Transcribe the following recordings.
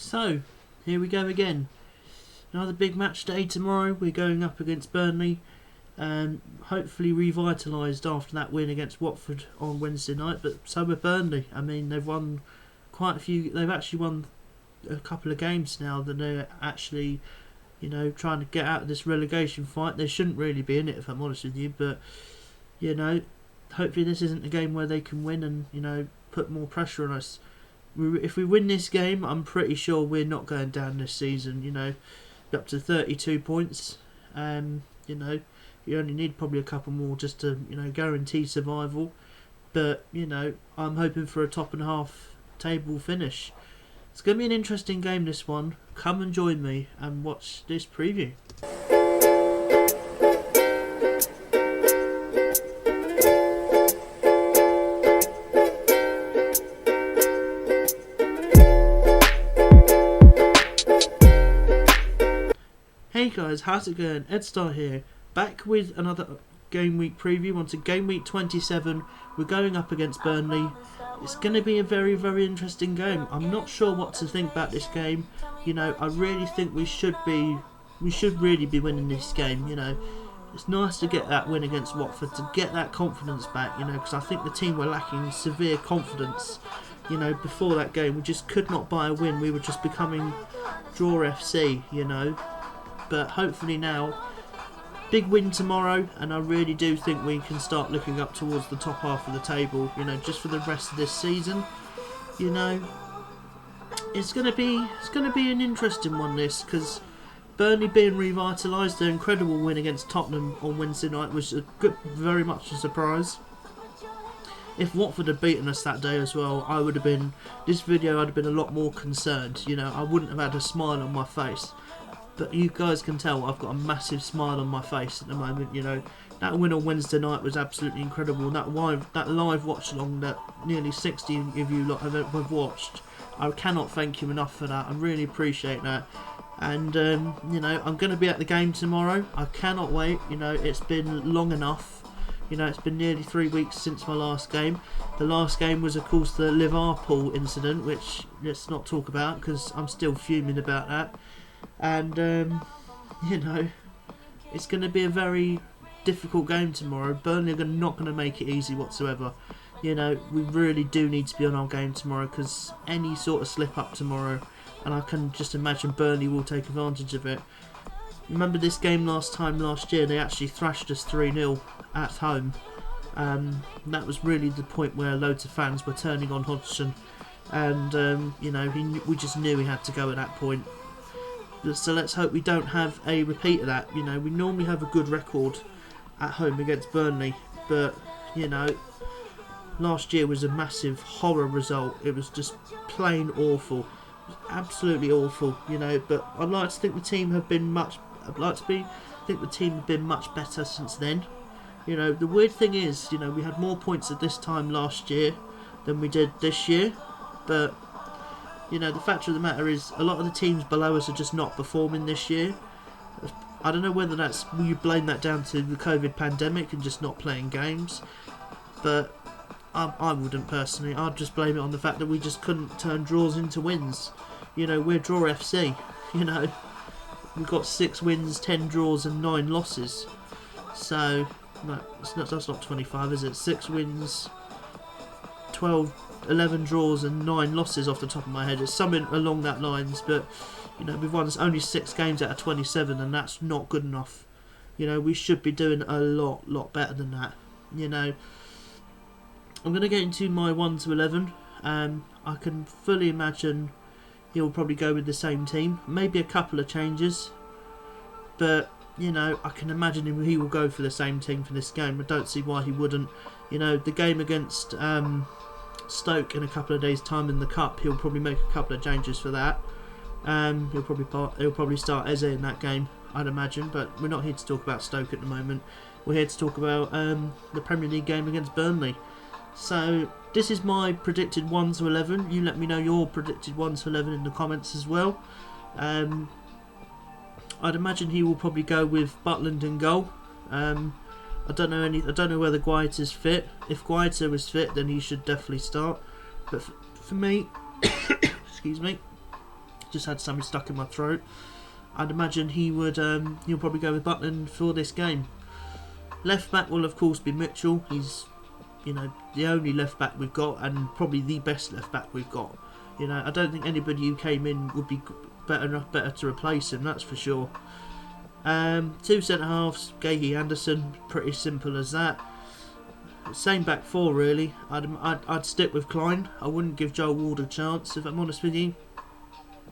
So, here we go again. Another big match day tomorrow. We're going up against Burnley. Hopefully revitalised after that win against Watford on Wednesday night. But so are Burnley. I mean, they've won quite a few. They've actually won a couple of games now that they're actually, trying to get out of this relegation fight. They shouldn't really be in it, if I'm honest with you. But, hopefully this isn't a game where they can win and, put more pressure on us. If we win this game, I'm pretty sure we're not going down this season. Up to 32 points. You only need probably a couple more just to guarantee survival. But I'm hoping for a top and half table finish. It's going to be an interesting game, this one. Come and join me and watch this preview. Hey guys, how's it going? Edstar here, back with another game week preview onto game week 27. We're going up against Burnley. It's going to be a very, very interesting game. I'm not sure what to think about this game. I really think we should really be winning this game. It's nice to get that win against Watford, to get that confidence back, because I think the team were lacking severe confidence. Before that game, we just could not buy a win. We were just becoming draw FC, But hopefully now, big win tomorrow, and I really do think we can start looking up towards the top half of the table, just for the rest of this season. It's gonna be an interesting one, this, because Burnley being revitalised, their incredible win against Tottenham on Wednesday night was very much a surprise. If Watford had beaten us that day as well, I'd have been a lot more concerned. I wouldn't have had a smile on my face. But you guys can tell I've got a massive smile on my face at the moment. That win on Wednesday night was absolutely incredible. That live watch along that nearly 60 of you lot have watched, I cannot thank you enough for that. I really appreciate that. And I'm going to be at the game tomorrow. I cannot wait. It's been long enough. It's been nearly 3 weeks since my last game. The last game was, of course, the Liverpool incident, which let's not talk about because I'm still fuming about that. And, it's going to be a very difficult game tomorrow. Burnley are not going to make it easy whatsoever. We really do need to be on our game tomorrow, because any sort of slip up tomorrow, and I can just imagine Burnley will take advantage of it. Remember this game last year, they actually thrashed us 3-0 at home. That was really the point where loads of fans were turning on Hodgson. And, we just knew we had to go at that point. So let's hope we don't have a repeat of that. We normally have a good record at home against Burnley, but last year was a massive horror result. It was just plain awful, absolutely awful. But I'd like to think the team have been much better since then. The weird thing is, we had more points at this time last year than we did this year, but. The fact of the matter is, a lot of the teams below us are just not performing this year. I don't know whether you blame that down to the COVID pandemic and just not playing games, but I wouldn't personally. I'd just blame it on the fact that we just couldn't turn draws into wins. We're draw FC. We've got 6 wins, 10 draws, and 9 losses. So that's not 25, is it? 6 wins, 11 draws and 9 losses off the top of my head. It's something along that lines, but we've won only 6 games out of 27, and that's not good enough. We should be doing a lot better than that. I'm going to get into my 1 to 11. I can fully imagine he'll probably go with the same team, maybe a couple of changes, but I can imagine he will go for the same team for this game. I don't see why he wouldn't. The game against Stoke in a couple of days' time in the Cup, he'll probably make a couple of changes for that. He'll probably start Eze in that game, I'd imagine, but we're not here to talk about Stoke at the moment. We're here to talk about the Premier League game against Burnley. So this is my predicted 1 to 11. You let me know your predicted 1 to 11 in the comments as well. I'd imagine he will probably go with Butland in goal. I don't know whether Guaita's fit. If Guaita was fit, then he should definitely start. But for me, excuse me, just had something stuck in my throat. I'd imagine he would. He'll probably go with Butland for this game. Left back will of course be Mitchell. He's, you know, the only left back we've got, and probably the best left back we've got. You know, I don't think anybody who came in would be better to replace him. That's for sure. 2 centre halves, Gahey, Anderson. Pretty simple as that. Same back four really. I'd stick with Klein. I wouldn't give Joel Ward a chance, if I'm honest with you.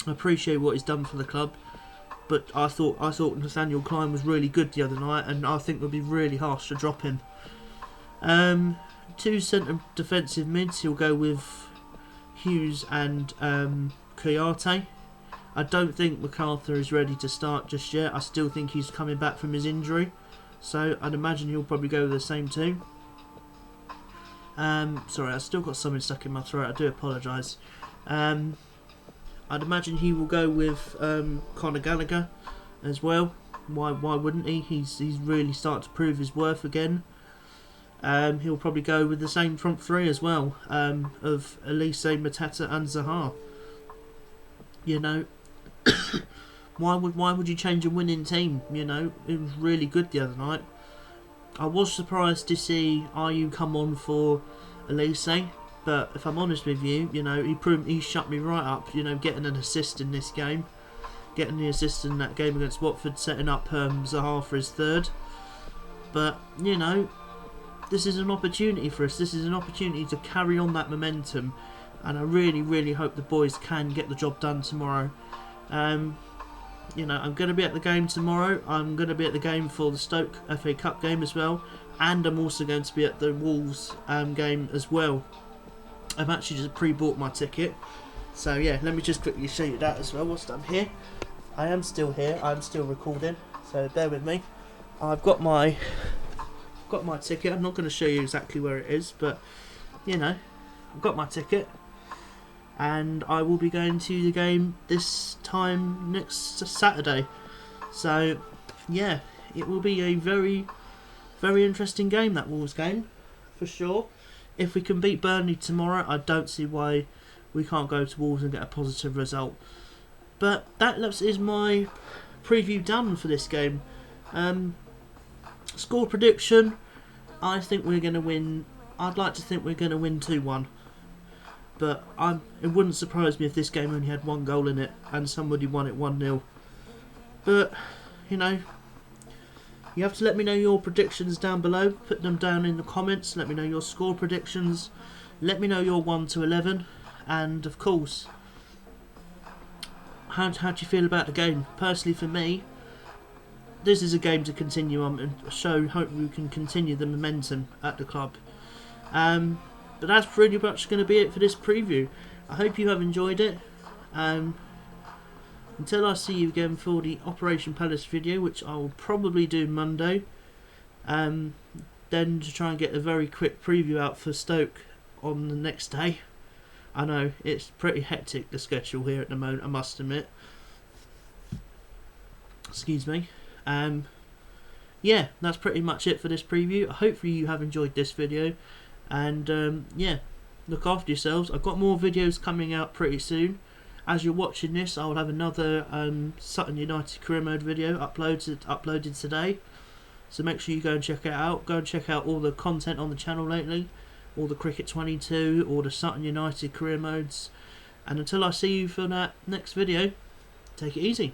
I appreciate what he's done for the club, but I thought Nathaniel Klein was really good the other night, and I think it would be really harsh to drop him. 2 centre defensive mids. He'll go with Hughes and Kouyaté. I don't think MacArthur is ready to start just yet. I still think he's coming back from his injury, so I'd imagine he'll probably go with the same two. Sorry, I've still got something stuck in my throat. I do apologise. I'd imagine he will go with Conor Gallagher as well. Why wouldn't he? He's really starting to prove his worth again. He'll probably go with the same front three as well, of Elise, Mateta and Zaha. You know, why would you change a winning team? You know, it was really good the other night. I was surprised to see Ayew come on for Elise, but if I'm honest with you, you know, he shut me right up. You know, getting an assist in this game, getting the assist in that game against Watford, setting up Zaha for his third. But you know, this is an opportunity for us. This is an opportunity to carry on that momentum, and I really, really hope the boys can get the job done tomorrow. You know, I'm going to be at the game tomorrow. I'm going to be at the game for the Stoke FA Cup game as well, and I'm also going to be at the Wolves game as well. I've actually just pre-bought my ticket, so yeah, let me just quickly show you that as well whilst I'm here. I am still here. I'm still recording, so bear with me. I've got my ticket. I'm not going to show you exactly where it is, but you know, I've got my ticket, and I will be going to the game this time next Saturday. So yeah, it will be a very, very interesting game, that Wolves game, for sure. If we can beat Burnley tomorrow, I don't see why we can't go to Wolves and get a positive result. But that is my preview done for this game. Score prediction, I think we're going to win. I'd like to think we're going to win 2-1. But it wouldn't surprise me if this game only had 1 goal in it and somebody won it 1-0. But, you know, you have to let me know your predictions down below. Put them down in the comments. Let me know your score predictions. Let me know your 1 to 11. And, of course, how do you feel about the game? Personally, for me, this is a game to continue on and hope we can continue the momentum at the club. But that's pretty much going to be it for this preview. I hope you have enjoyed it. Until I see you again for the Operation Palace video, which I will probably do Monday. Then to try and get a very quick preview out for Stoke on the next day. I know, it's pretty hectic, the schedule here at the moment, I must admit. Excuse me. Yeah, that's pretty much it for this preview. Hopefully you have enjoyed this video. And yeah, look after yourselves. I've got more videos coming out pretty soon. As you're watching this, I will have another Sutton United career mode video uploaded today. So make sure you go and check it out. Go and check out all the content on the channel lately. All the Cricket 22, all the Sutton United career modes. And until I see you for that next video, take it easy.